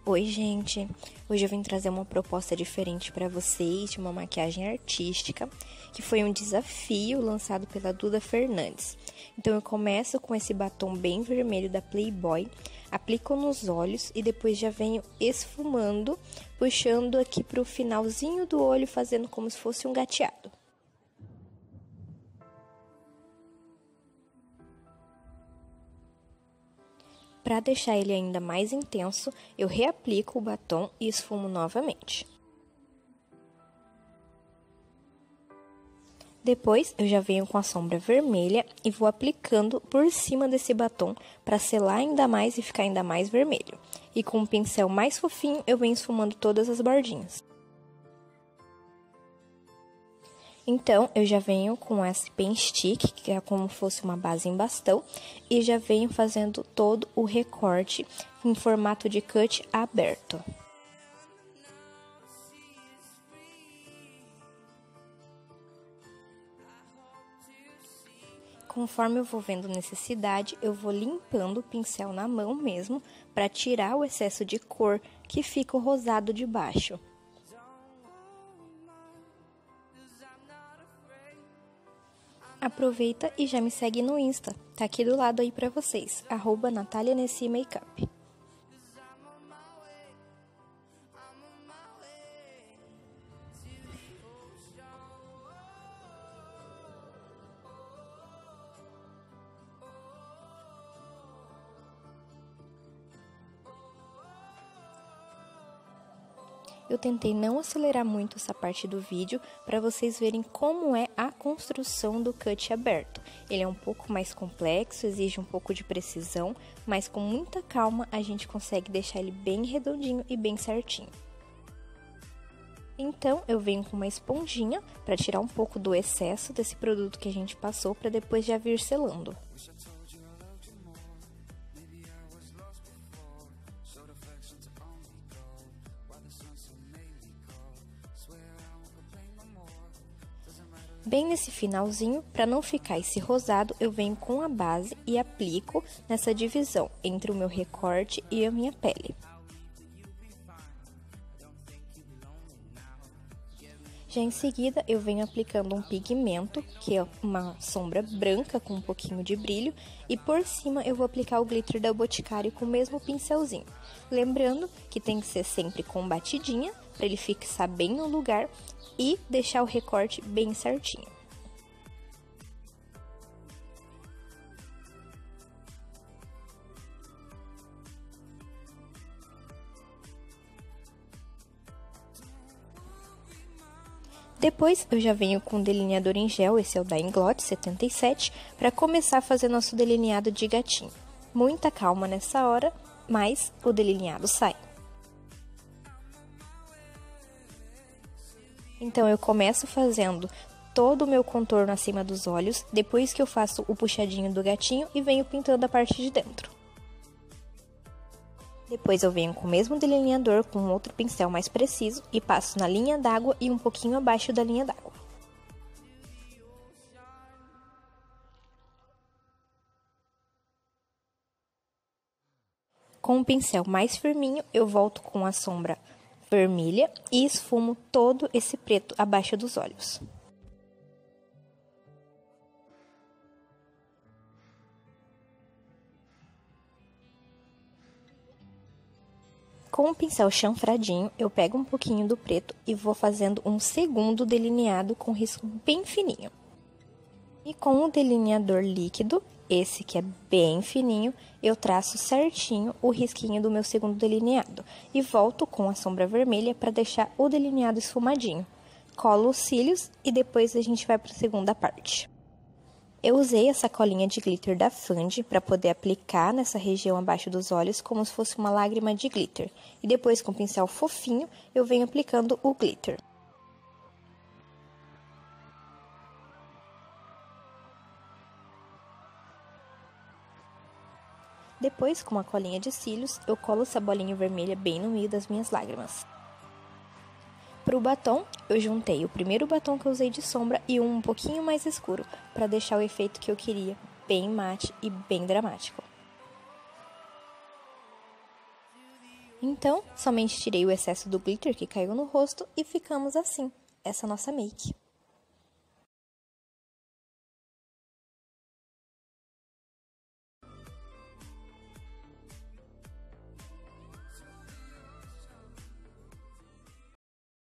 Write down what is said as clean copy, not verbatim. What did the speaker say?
Oi, gente! Hoje eu vim trazer uma proposta diferente para vocês de uma maquiagem artística, que foi um desafio lançado pela Duda Fernandes. Então eu começo com esse batom bem vermelho da Playboy, aplico nos olhos e depois já venho esfumando, puxando aqui para o finalzinho do olho, fazendo como se fosse um gateado. Para deixar ele ainda mais intenso, eu reaplico o batom e esfumo novamente. Depois, eu já venho com a sombra vermelha e vou aplicando por cima desse batom para selar ainda mais e ficar ainda mais vermelho. E com um pincel mais fofinho, eu venho esfumando todas as bordinhas. Então, eu já venho com esse pen stick, que é como se fosse uma base em bastão, e já venho fazendo todo o recorte em formato de cut aberto. Conforme eu vou vendo necessidade, eu vou limpando o pincel na mão mesmo, para tirar o excesso de cor que fica o rosado de baixo. Aproveita e já me segue no Insta, tá aqui do lado aí pra vocês, @natalianessi_makeup. Eu tentei não acelerar muito essa parte do vídeo para vocês verem como é a construção do cut aberto. Ele é um pouco mais complexo, exige um pouco de precisão, mas com muita calma a gente consegue deixar ele bem redondinho e bem certinho. Então eu venho com uma esponjinha para tirar um pouco do excesso desse produto que a gente passou para depois já vir selando. Bem nesse finalzinho, para não ficar esse rosado, eu venho com a base e aplico nessa divisão entre o meu recorte e a minha pele. Já em seguida, eu venho aplicando um pigmento, que é uma sombra branca com um pouquinho de brilho, e por cima eu vou aplicar o glitter da Boticário com o mesmo pincelzinho. Lembrando que tem que ser sempre com batidinha, para ele fixar bem no lugar e deixar o recorte bem certinho. Depois eu já venho com um delineador em gel, esse é o da Inglot 77, para começar a fazer nosso delineado de gatinho. Muita calma nessa hora, mas o delineado sai. Então eu começo fazendo todo o meu contorno acima dos olhos, depois que eu faço o puxadinho do gatinho e venho pintando a parte de dentro. Depois eu venho com o mesmo delineador com outro pincel mais preciso e passo na linha d'água e um pouquinho abaixo da linha d'água. Com o pincel mais firminho, eu volto com a sombra vermelha e esfumo todo esse preto abaixo dos olhos. Com o pincel chanfradinho, eu pego um pouquinho do preto e vou fazendo um segundo delineado com risco bem fininho. E com o delineador líquido, esse que é bem fininho, eu traço certinho o risquinho do meu segundo delineado. E volto com a sombra vermelha para deixar o delineado esfumadinho. Colo os cílios e depois a gente vai para a segunda parte. Eu usei essa colinha de glitter da Fandi para poder aplicar nessa região abaixo dos olhos como se fosse uma lágrima de glitter. E depois com o pincel fofinho eu venho aplicando o glitter. Depois, com uma colinha de cílios, eu colo essa bolinha vermelha bem no meio das minhas lágrimas. Para o batom, eu juntei o primeiro batom que eu usei de sombra e um pouquinho mais escuro, para deixar o efeito que eu queria, bem mate e bem dramático. Então, somente tirei o excesso do glitter que caiu no rosto e ficamos assim, essa nossa make.